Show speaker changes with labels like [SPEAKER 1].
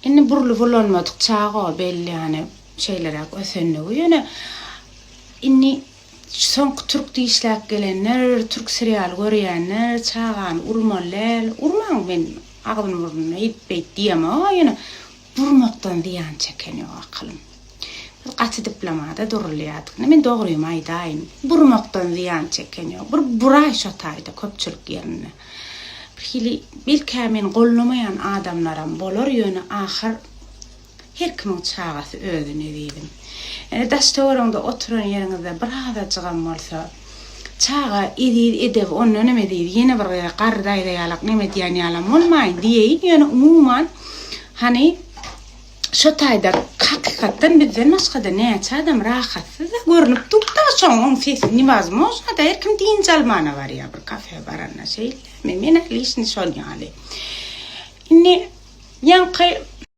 [SPEAKER 1] inni burlu bulunmadık çağı belli yani şeylere ösenliği. Yani inni son Türk dişlek gelenler, Türk serial görüyenler, çağan urmanlar, urman ben ağabeyim burnuna hitbeyt diyem ama yani burmaktan diyan çekeniyor aklım. Qatı diplomada durulayadık. Men doğruyum aydayım. Burmaktan ziyan çekeniyor. Buray şotayda köpçülük yerine. Hili bilkämen gollamayan adamlaram bolar yönü ahir her kimin çağası özüne diyelim. Yani daştorunda oturan yerinizde bir hada çıgan bolsa çağa edip onun neme deydi yine bir qardayda yalak neme diyen yalam olmayın diyeyin. Yani umuman hani şotayda hakikaten bizden başkada ne adam rahatsız görünüp tukta son sesi nivazmos da her kim din calmana var ya bir kafe baranna şey men liş ni son yani inni yankı